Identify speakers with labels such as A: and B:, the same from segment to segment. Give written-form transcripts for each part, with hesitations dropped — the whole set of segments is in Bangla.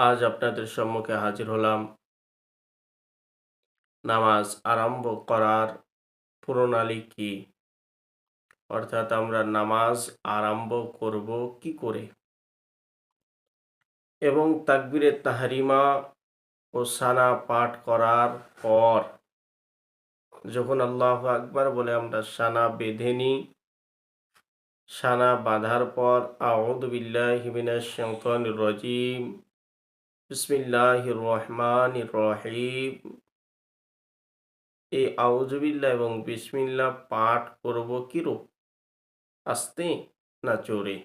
A: আজ আপনাদের সম্মুখে হাজির হলাম নামাজ আরম্ভ করার প্রণালী কি, অর্থাৎ আমরা নামাজ আরম্ভ করব কি করে, এবং তাকবীরে তাহরিমা ও সানা পাঠ করার পর যখন আল্লাহু আকবার বলে আমরা সানা বেঁধে নিই, সানা বাঁধার পর আউযু বিল্লাহি মিনাশ শাইতানির রাজিম বিসমিল্লাহির রহমানির রহিম, এই আউযুবিল্লাহ এবং বিসমিল্লাহ পাঠ করব কিরূপ, আস্তে না জোরে?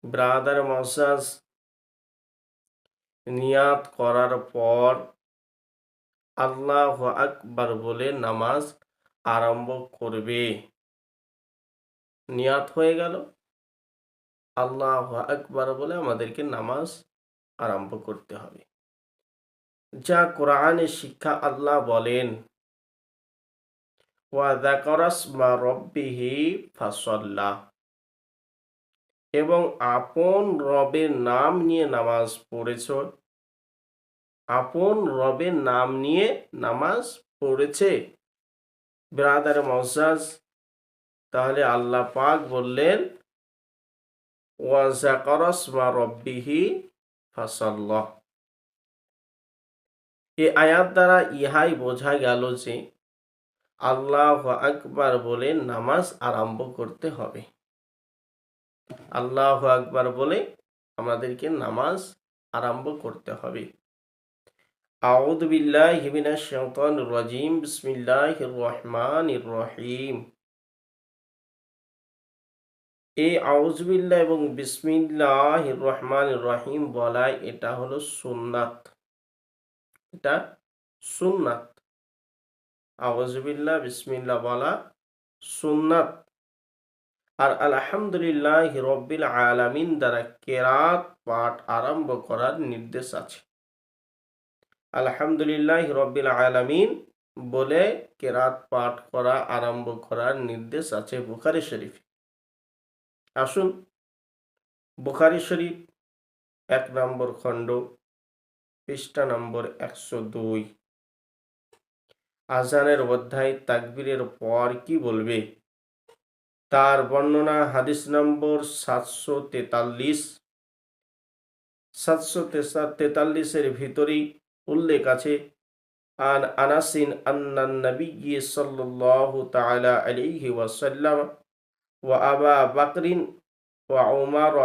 A: ব্রাদার মসাজ, নিয়াত করার পর আল্লাহু আকবার বলে নামাজ আরম্ভ করবে। নিয়াত হয়ে গেল, আল্লাহু আকবার বলে আমাদেরকে নামাজ আরম্ভ করতে হবে। যা কোরআনের শিক্ষা, আল্লাহ বলেন ওয়া যাকারা ইসমা রাব্বিহি ফাসাল্লা, এবং আপন রবের নাম নিয়ে নামাজ পড়েছ, আপন রবের নাম নিয়ে নামাজ পড়েছে। ব্রাদার মজাজ, তাহলে আল্লাহ পাক বললেন ওয়া যাকারা ইসমা রাব্বিহি ফাসাল্লা। এই আয়াত দ্বারা ইহাই বোঝা গেল যে আল্লাহু আকবার বলে নামাজ আরম্ভ করতে হবে। আল্লাহু আকবার বলে আমাদেরকে নামাজ আরম্ভ করতে হবে। আউযু বিল্লাহি মিনাশ শাইতানির রাজিম বিসমিল্লাহির রহমানির রহিম। এই আউযু বিল্লাহ এবং বিসমিল্লাহির রহমানির রহিম বলাই এটা হলো সুন্নাত, এটা সুন্নাত। আউযু বিল্লাহ বিসমিল্লাহ বলা সুন্নাত। আর আলহামদুলিল্লাহি রাব্বিল আলামিন দ্বারা কেরাত পাঠ আরম্ভ করার নির্দেশ আছে। আলহামদুলিল্লাহি রাব্বিল আলামিন বলে কেরাত পাঠ করা আরম্ভ করার নির্দেশ আছে বুখারী শরীফে। আসুন বুখারী শরীফ ১ নম্বর খণ্ড, পৃষ্ঠা নম্বর ১০২, আজানের অধ্যায় তাকবীরের পর কি বলবে তার বর্ণনা। হাদিস নম্বর ৭৪৩। ৭৪৩-এর ভিতরেই উল্লেখ আছে আন আনাসিন আন্নান নবিয়্যি সাল্লাল্লাহু তাআলা আলাইহি ওয়াসাল্লাম ওয়া আবা বকরিন ওয়া উমর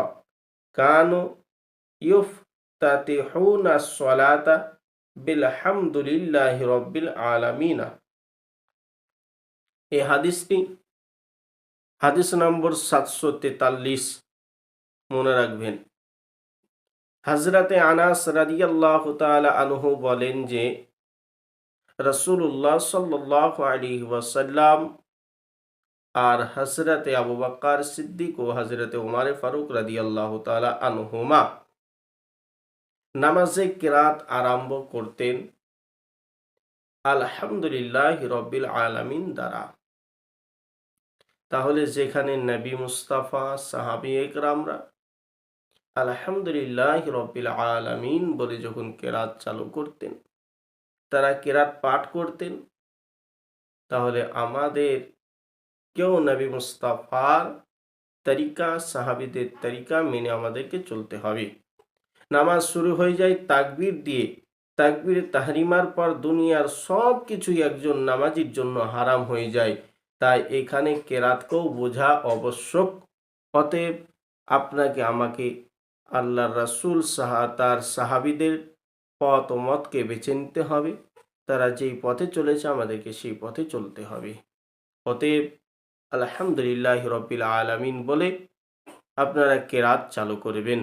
A: কানু ইফতাতিহুনা আস-সালাতা বিলহামদুলিল্লাহি রাব্বিল আলামিন। এই হাদিসটি হাদিস নম্বর ৭৪৩, মনে রাখবেন। হযরতে আনাস রাদিয়াল্লাহু তাআলা আনহু বলেন যে রাসূলুল্লাহ সাল্লাল্লাহু আলাইহি ওয়াসাল্লাম আর হযরতে আবু বকর সিদ্দিক ও হযরতে উমর ফারুক রাদিয়াল্লাহু তাআলা আনহুমা নামাজে কিরাত আরম্ভ করতেন আলহামদুলিল্লাহি রাব্বিল আলামিন দ্বারা। তাহলে যেখানে নবী মুস্তাফা সাহাবী একরামরা আলহামদুলিল্লাহি রাব্বিল আলামিন বলে যখন কিরাত চালু করতেন, তারা কিরাত পাঠ করতেন, তাহলে আমাদের কেউ নবী মুস্তাফার তরিকা, সাহাবীদের তরিকা মেনে আমাদেরকে চলতে হবে। নামাজ শুরু হয়ে যায় তাকবীর দিয়ে। তাকবীর তাহরিমার পর দুনিয়ার সব কিছুই একজন নামাজির জন্য হারাম হয়ে যায়। তাই এখানে কেরাতকেও বোঝা আবশ্যক। অতএব আপনাকে আমাকে আল্লাহর রাসূল তার সাহাবীদের পথ ও মতকে বেছে নিতে হবে। তারা যেই পথে চলেছে আমাদেরকে সেই পথে চলতে হবে। অতএব আলহামদুলিল্লাহি রাব্বিল আলামিন বলে আপনারা কেরাত চালু করবেন।